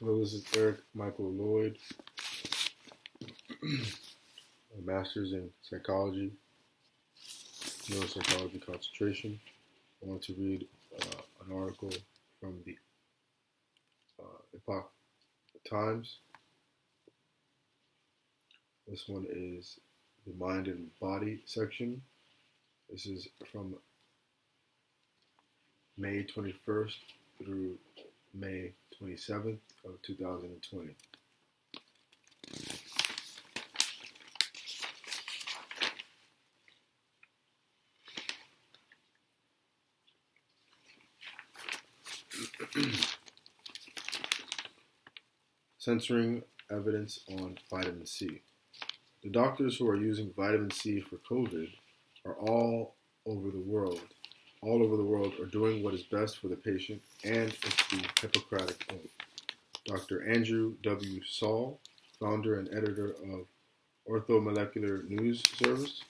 Hello, this is Eric Michael Lloyd, a master's in psychology, neuropsychology concentration. I want to read an article from the Epoch Times. This one is the mind and body section. This is from May 21st through May 27th of 2020. Censoring evidence on vitamin C. The doctors who are using vitamin C for COVID are all over the world are doing what is best for the patient, and it's the Hippocratic Oath. Dr. Andrew W. Saul, founder and editor of Orthomolecular News Service.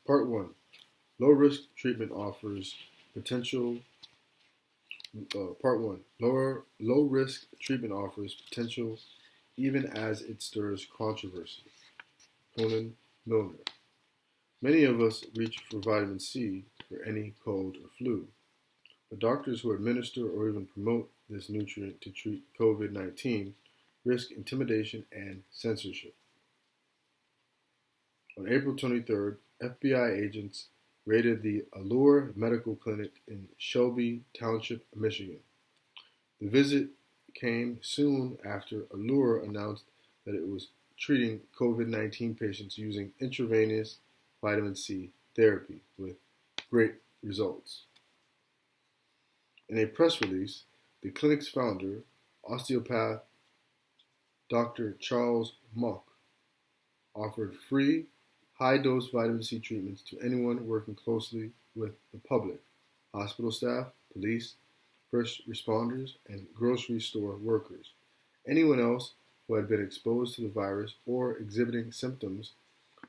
Part 1. Low-risk treatment offers potential. Part 1. Low-risk treatment offers potential even as it stirs controversy. Conan Milner. Many of us reach for vitamin C for any cold or flu, but doctors who administer or even promote this nutrient to treat COVID-19 risk intimidation and censorship. On April 23rd, FBI agents raided the Allure Medical Clinic in Shelby Township, Michigan. The visit came soon after Allure announced that it was treating COVID-19 patients using intravenous vitamin C therapy with great results. In a press release, the clinic's founder, osteopath Dr. Charles Mock, offered free, high-dose vitamin C treatments to anyone working closely with the public, hospital staff, police, first responders, and grocery store workers. Anyone else who had been exposed to the virus or exhibiting symptoms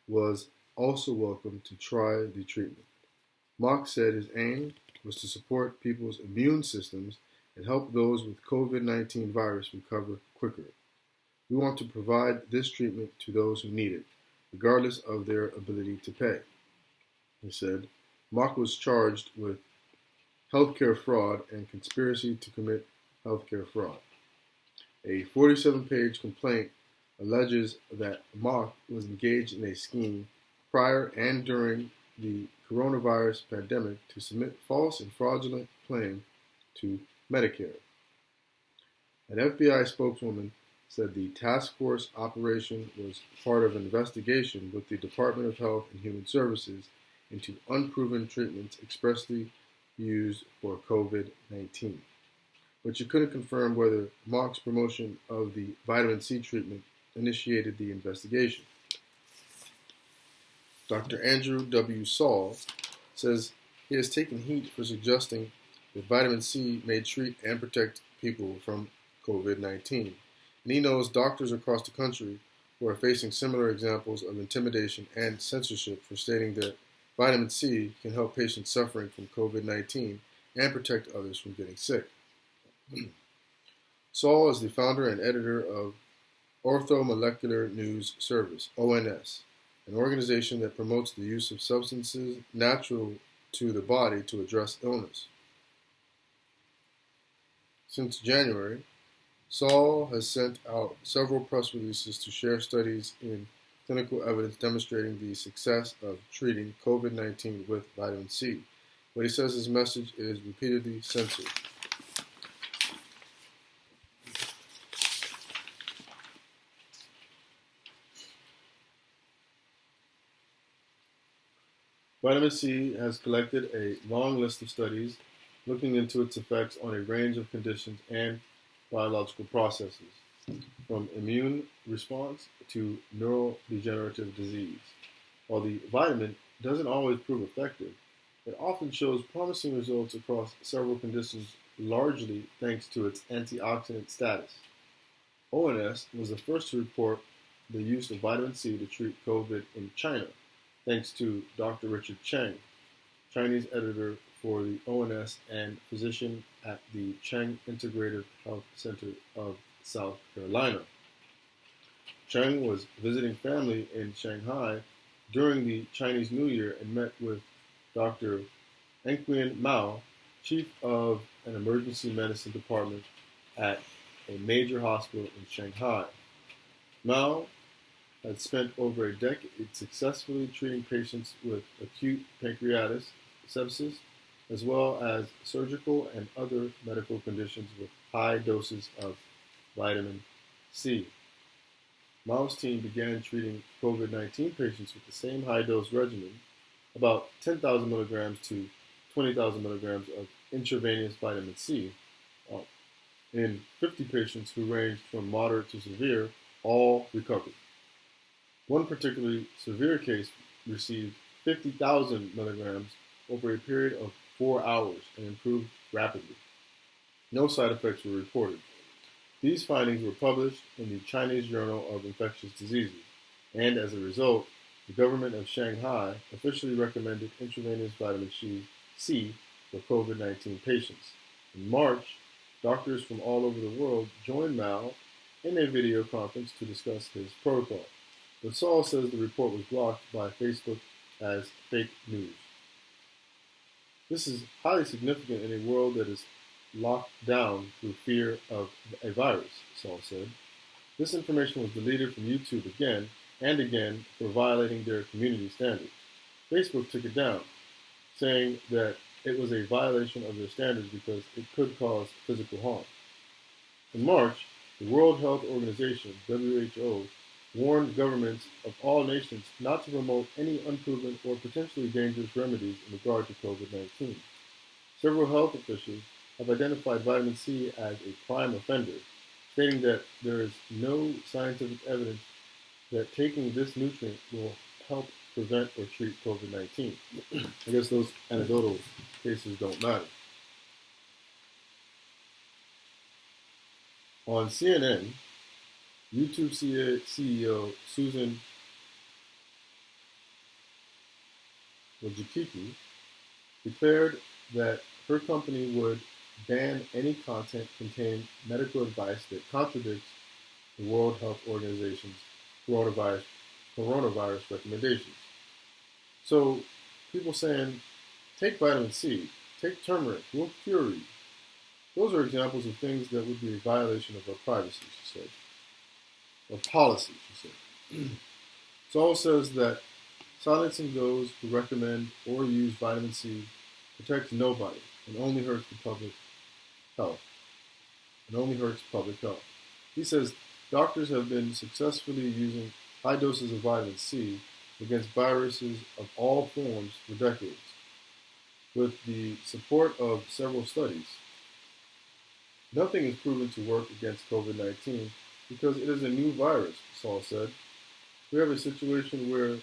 was also welcome to try the treatment. Mock said his aim was to support people's immune systems and help those with COVID-19 virus recover quicker. We want to provide this treatment to those who need it, regardless of their ability to pay. He said Mock was charged with healthcare fraud and conspiracy to commit healthcare fraud. A 47-page complaint alleges that Mock was engaged in a scheme prior and during the coronavirus pandemic to submit false and fraudulent claims to Medicare. An FBI spokeswoman said the task force operation was part of an investigation with the Department of Health and Human Services into unproven treatments expressly used for COVID-19. But you couldn't confirm whether Mock's promotion of the vitamin C treatment initiated the investigation. Dr. Andrew W. Saul says he has taken heat for suggesting that vitamin C may treat and protect people from COVID-19. And he knows doctors across the country who are facing similar examples of intimidation and censorship for stating that vitamin C can help patients suffering from COVID-19 and protect others from getting sick. Saul is the founder and editor of Orthomolecular News Service, ONS, an organization that promotes the use of substances natural to the body to address illness. Since January, Saul has sent out several press releases to share studies in clinical evidence demonstrating the success of treating COVID-19 with vitamin C, but he says his message is repeatedly censored. Vitamin C has collected a long list of studies looking into its effects on a range of conditions and biological processes, from immune response to neurodegenerative disease. While the vitamin doesn't always prove effective, it often shows promising results across several conditions, largely thanks to its antioxidant status. ONS was the first to report the use of vitamin C to treat COVID in China, thanks to Dr. Richard Cheng, Chinese editor for the ONS and physician at the Cheng Integrative Health Center of South Carolina. Cheng was visiting family in Shanghai during the Chinese New Year and met with Dr. Enquin Mao, chief of an emergency medicine department at a major hospital in Shanghai. Mao had spent over a decade successfully treating patients with acute pancreatitis, sepsis, as well as surgical and other medical conditions with high doses of vitamin C. Mao's team began treating COVID-19 patients with the same high-dose regimen, about 10,000 milligrams to 20,000 milligrams of intravenous vitamin C, in 50 patients who ranged from moderate to severe, all recovered. One particularly severe case received 50,000 milligrams over a period of 4 hours and improved rapidly. No side effects were reported. These findings were published in the Chinese Journal of Infectious Diseases, and as a result, the government of Shanghai officially recommended intravenous vitamin C for COVID-19 patients. In March, doctors from all over the world joined Mao in a video conference to discuss his protocol. But Saul says the report was blocked by Facebook as fake news. This is highly significant in a world that is locked down through fear of a virus, Saul said. This information was deleted from YouTube again and again for violating their community standards. Facebook took it down, saying that it was a violation of their standards because it could cause physical harm. In March, the World Health Organization, WHO, warned governments of all nations not to promote any unproven or potentially dangerous remedies in regard to COVID-19. Several health officials have identified vitamin C as a prime offender, stating that there is no scientific evidence that taking this nutrient will help prevent or treat COVID-19. I guess those anecdotal cases don't matter. On CNN, YouTube CEO Susan Wojcicki declared that her company would ban any content containing medical advice that contradicts the World Health Organization's coronavirus recommendations. So people saying, take vitamin C, take turmeric, we'll cure you. Those are examples of things that would be a violation of our privacy, she said. Or policy, she said. Saul says that silencing those who recommend or use vitamin C protects nobody and only hurts the public health. He says doctors have been successfully using high doses of vitamin C against viruses of all forms for decades. With the support of several studies, nothing is proven to work against COVID-19 because it is a new virus, Saul said. We have a situation where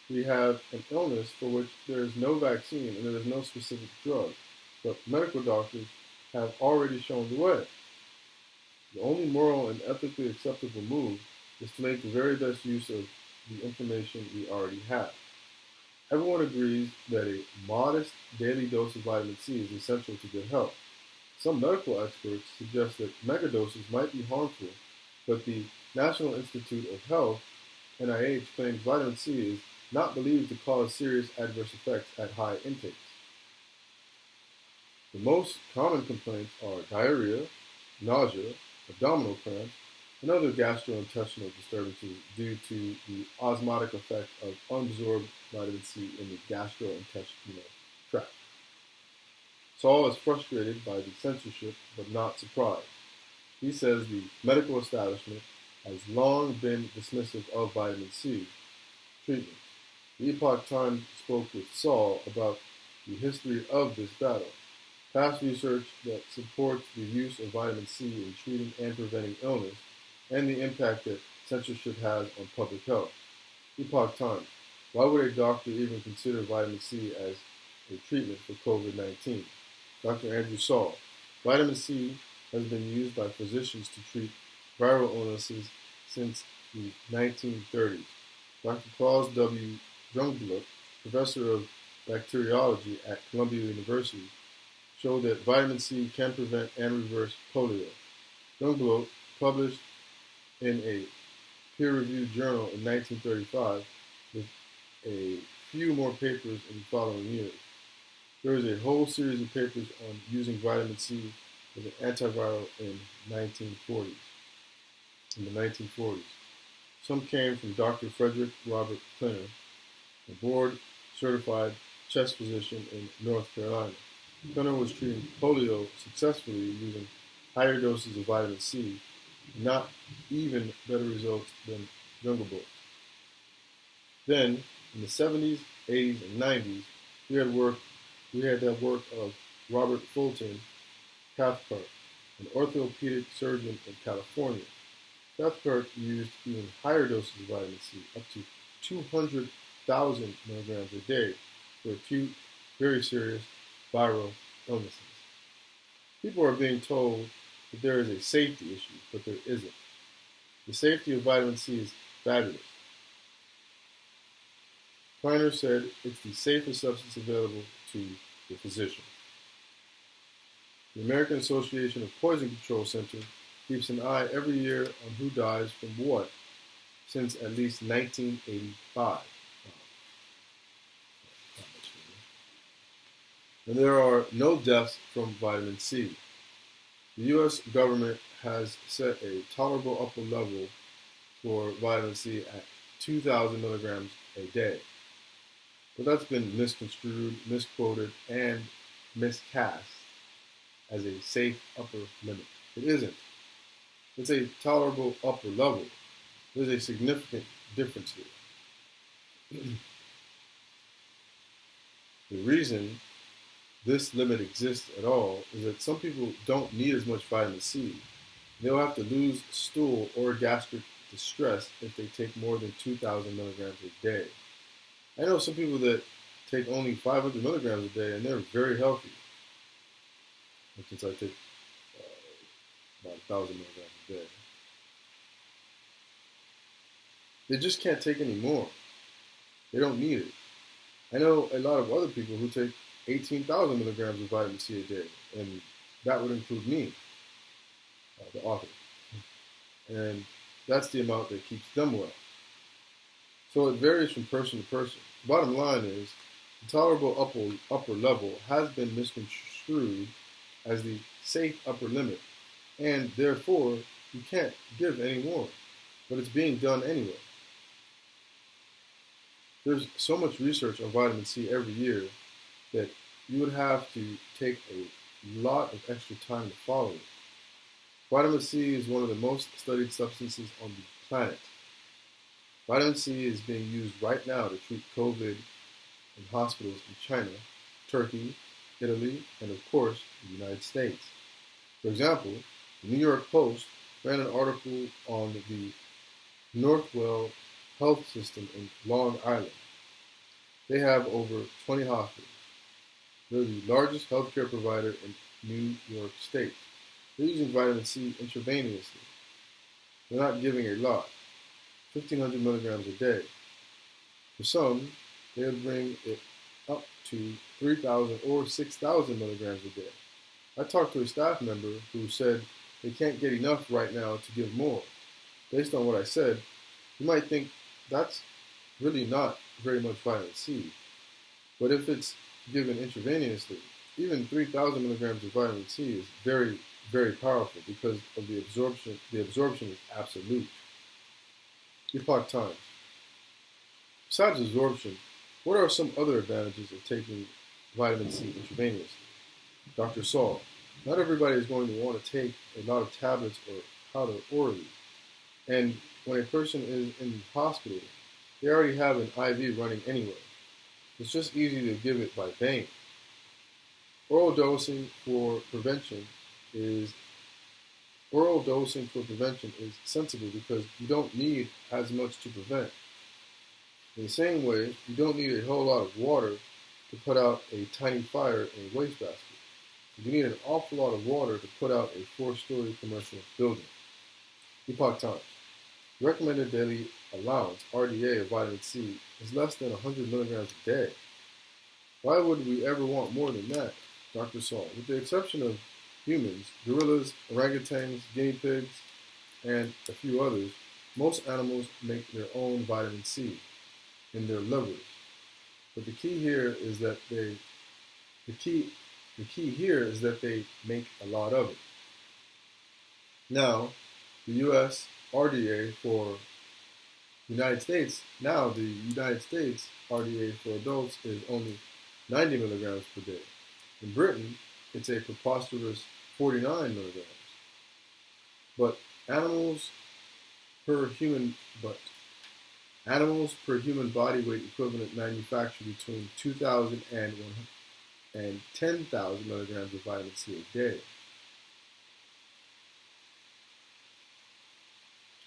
we have an illness for which there is no vaccine and there is no specific drug, but medical doctors have already shown the way. The only moral and ethically acceptable move is to make the very best use of the information we already have. Everyone agrees that a modest daily dose of vitamin C is essential to good health. Some medical experts suggest that megadoses might be harmful, but the National Institute of Health, NIH, claims vitamin C is not believed to cause serious adverse effects at high intakes. The most common complaints are diarrhea, nausea, abdominal cramps, and other gastrointestinal disturbances due to the osmotic effect of unabsorbed vitamin C in the gastrointestinal tract. Saul is frustrated by the censorship, but not surprised. He says the medical establishment has long been dismissive of vitamin C treatment. The Epoch Times spoke with Saul about the history of this battle, past research that supports the use of vitamin C in treating and preventing illness, and the impact that censorship has on public health. Epoch Times: why would a doctor even consider vitamin C as a treatment for COVID-19? Dr. Andrew Saul: vitamin C has been used by physicians to treat viral illnesses since the 1930s. Dr. Claus W. Jungblut, professor of bacteriology at Columbia University showed that vitamin C can prevent and reverse polio. Youngblood, published in a peer-reviewed journal in 1935, with a few more papers in the following years. There is a whole series of papers on using vitamin C as an antiviral in the 1940s. Some came from Dr. Frederick Robert Klenner, a board-certified chest physician in North Carolina. Klenner was treating polio successfully using higher doses of vitamin C, not even better results than Jungle Book. Then, in the 70s, 80s, and 90s, we had that work of Robert Fulton Cathcart, an orthopedic surgeon in California. Cathcart used even higher doses of vitamin C, up to 200,000 milligrams a day, for acute, very serious viral illnesses. People are being told that there is a safety issue, but there isn't. The safety of vitamin C is fabulous. Kleiner said it's the safest substance available to the physician. The American Association of Poison Control Center keeps an eye every year on who dies from what since at least 1985. And there are no deaths from vitamin C. The U.S. government has set a tolerable upper level for vitamin C at 2,000 milligrams a day. But that's been misconstrued, misquoted, and miscast as a safe upper limit. It isn't. It's a tolerable upper level. There's a significant difference here. The reason this limit exists at all is that some people don't need as much vitamin C. They'll have to lose stool or gastric distress if they take more than 2,000 milligrams a day. I know some people that take only 500 milligrams a day and they're very healthy. Since I take about 1,000 milligrams a day. They just can't take any more. They don't need it. I know a lot of other people who take 18,000 milligrams of vitamin C a day, and that would include me, the author. And that's the amount that keeps them well. So it varies from person to person. Bottom line is, the tolerable upper level has been misconstrued as the safe upper limit, and therefore you can't give any more. But it's being done anyway. There's so much research on vitamin C every year that you would have to take a lot of extra time to follow it. Vitamin C is one of the most studied substances on the planet. Vitamin C is being used right now to treat COVID in hospitals in China, Turkey, Italy, and of course, the United States. For example, the New York Post ran an article on the Northwell Health System in Long Island. They have over 20 hospitals. They're the largest healthcare provider in New York State. They're using vitamin C intravenously. They're not giving a lot, 1,500 milligrams a day. For some, they'll bring it up to 3,000 or 6,000 milligrams a day. I talked to a staff member who said they can't get enough right now to give more. Based on what I said, you might think that's really not very much vitamin C. But if it's given intravenously, even 3,000 milligrams of vitamin C is very, very powerful because of the absorption. The absorption is absolute. Epoch Times. Besides absorption, what are some other advantages of taking vitamin C intravenously? Dr. Saul. Not everybody is going to want to take a lot of tablets or powder orally. And when a person is in the hospital, they already have an IV running anyway. It's just easy to give it by vein. Oral dosing for prevention is sensible because you don't need as much to prevent. In the same way, you don't need a whole lot of water to put out a tiny fire in a wastebasket. You need an awful lot of water to put out a 4-story commercial building. Epoch Times. The recommended daily allowance, RDA, of vitamin C is less than 100 milligrams a day. Why would we ever want more than that? Dr. Saul. With the exception of humans, gorillas, orangutans, guinea pigs, and a few others, most animals make their own vitamin C in their livers. But the key the key here is that they make a lot of it. Now, the US RDA for the United States RDA for adults is only 90 milligrams per day. In Britain, it's a preposterous 49 milligrams. But animals per human but animals per human body weight equivalent manufacture between 2,000 and 10,000 milligrams of vitamin C a day.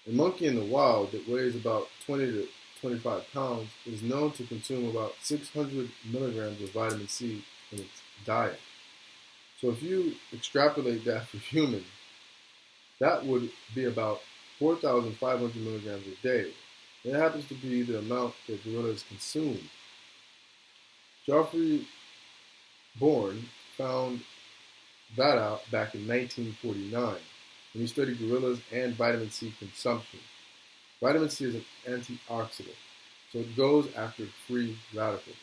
A monkey in the wild that weighs about 20 to 25 pounds is known to consume about 600 milligrams of vitamin C in its diet. So if you extrapolate that for humans, that would be about 4,500 milligrams a day. That happens to be the amount that gorillas consume. Geoffrey Bourne found that out back in 1949 when he studied gorillas and vitamin C consumption. Vitamin C is an antioxidant, so it goes after free radicals.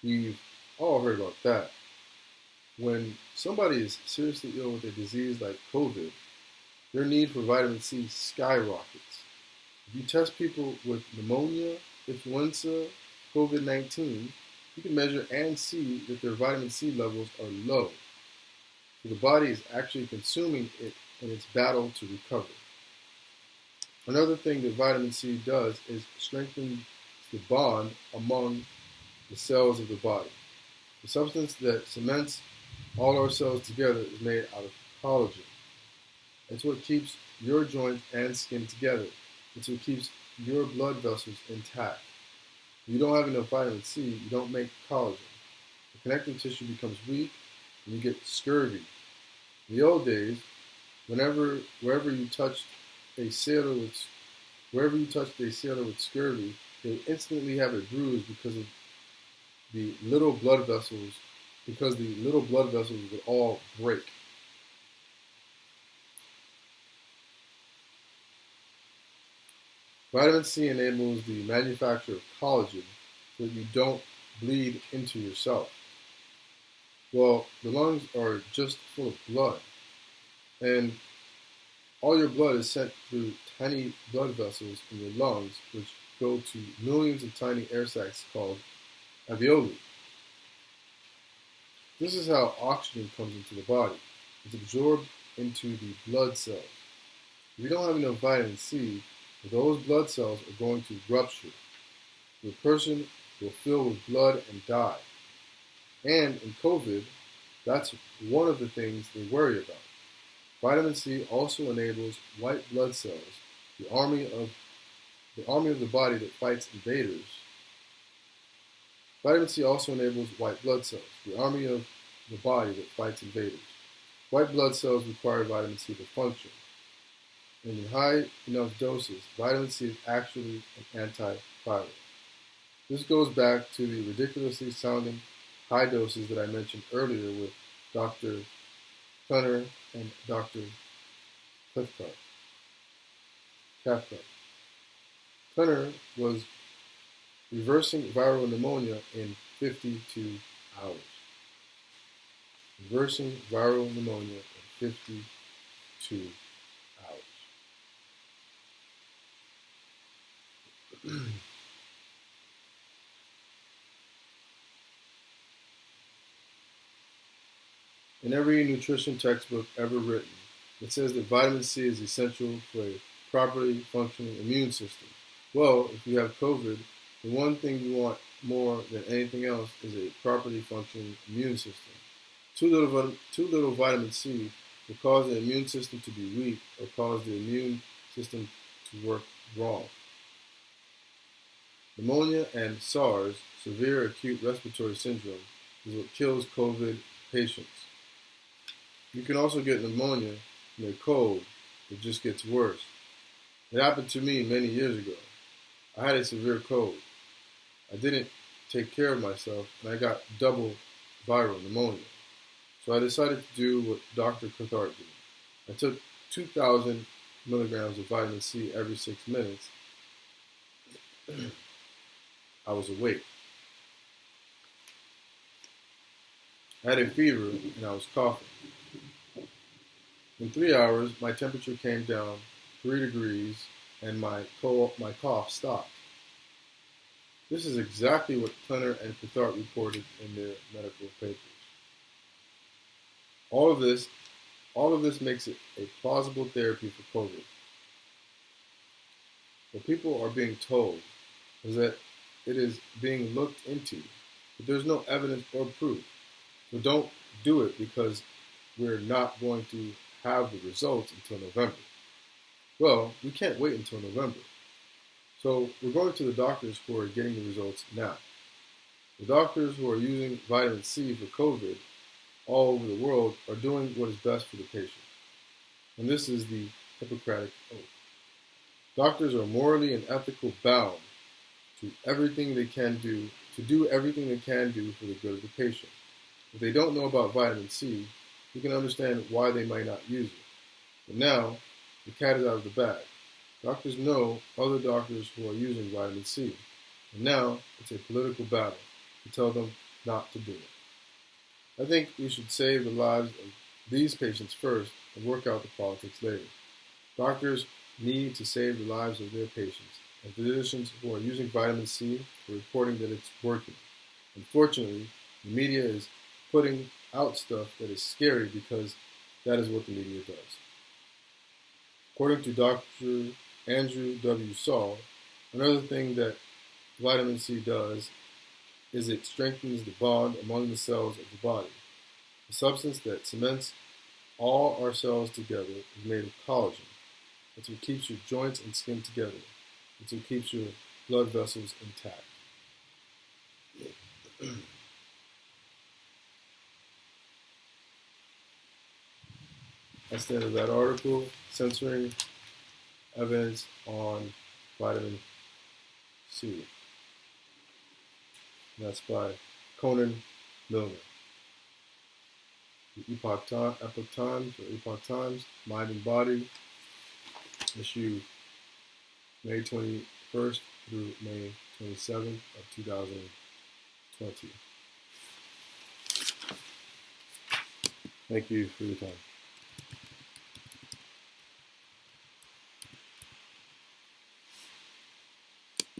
We've all heard about that. When somebody is seriously ill with a disease like COVID, their need for vitamin C skyrockets. If you test people with pneumonia, influenza, COVID-19, you can measure and see that their vitamin C levels are low. So the body is actually consuming it in its battle to recover. Another thing that vitamin C does is strengthen the bond among the cells of the body. The substance that cements all our cells together is made out of collagen. It's what keeps your joints and skin together. It's what keeps your blood vessels intact. If you don't have enough vitamin C, you don't make collagen. The connective tissue becomes weak and you get scurvy. In the old days, wherever you touched a sailor with scurvy, they would instantly have it bruised because the little blood vessels would all break. Vitamin C enables the manufacture of collagen so that you don't bleed into yourself. Well, the lungs are just full of blood, and all your blood is sent through tiny blood vessels in your lungs, which go to millions of tiny air sacs called alveoli. This is how oxygen comes into the body. It's absorbed into the blood cells. If you don't have enough vitamin C, those blood cells are going to rupture. The person will fill with blood and die. And in COVID, that's one of the things they worry about. Vitamin C also enables white blood cells, the army of the body that fights invaders. Vitamin C also enables white blood cells, the army of the body that fights invaders. White blood cells require vitamin C to function. And in high enough doses, vitamin C is actually an antiviral. This goes back to the ridiculously sounding high doses that I mentioned earlier with Dr. Klenner and Dr. Cathcart. Klenner was reversing viral pneumonia in 52 hours. Reversing viral pneumonia in 52 hours. In every nutrition textbook ever written, it says that vitamin C is essential for a properly functioning immune system. Well, if you have COVID, the one thing you want more than anything else is a properly functioning immune system. Too little vitamin C will cause the immune system to be weak or cause the immune system to work wrong. Pneumonia and SARS, severe acute respiratory syndrome, is what kills COVID patients. You can also get pneumonia from a cold that just gets worse. It happened to me many years ago. I had a severe cold. I didn't take care of myself, and I got double viral pneumonia. So I decided to do what Dr. Cathart did. I took 2,000 milligrams of vitamin C every 6 minutes. I was awake. I had a fever and I was coughing. In 3 hours, my temperature came down 3 degrees and my cough stopped. This is exactly what Klenner and Cathart reported in their medical papers. All of this makes it a plausible therapy for COVID. What people are being told is that it is being looked into, but there's no evidence or proof. So don't do it because we're not going to have the results until November. Well, we can't wait until November. So we're going to the doctors who are getting the results now. The doctors who are using vitamin C for COVID all over the world are doing what is best for the patient. And this is the Hippocratic Oath. Doctors are morally and ethically bound to everything they can do, to do everything they can do for the good of the patient. If they don't know about vitamin C, you can understand why they might not use it. But now, the cat is out of the bag. Doctors know other doctors who are using vitamin C, and now it's a political battle to tell them not to do it. I think we should save the lives of these patients first and work out the politics later. Doctors need to save the lives of their patients, and physicians who are using vitamin C are reporting that it's working. Unfortunately, the media is putting out stuff that is scary because that is what the media does. According to Dr. Andrew W. Saul, another thing that vitamin C does is it strengthens the bond among the cells of the body. The substance that cements all our cells together is made of collagen. It's what keeps your joints and skin together. It's what keeps your blood vessels intact. That's the end of that article, Censoring Evidence on Vitamin C. And that's by Conan Milner. The Epoch Times, Mind and Body, issue May 21st through May 27th of 2020. Thank you for your time.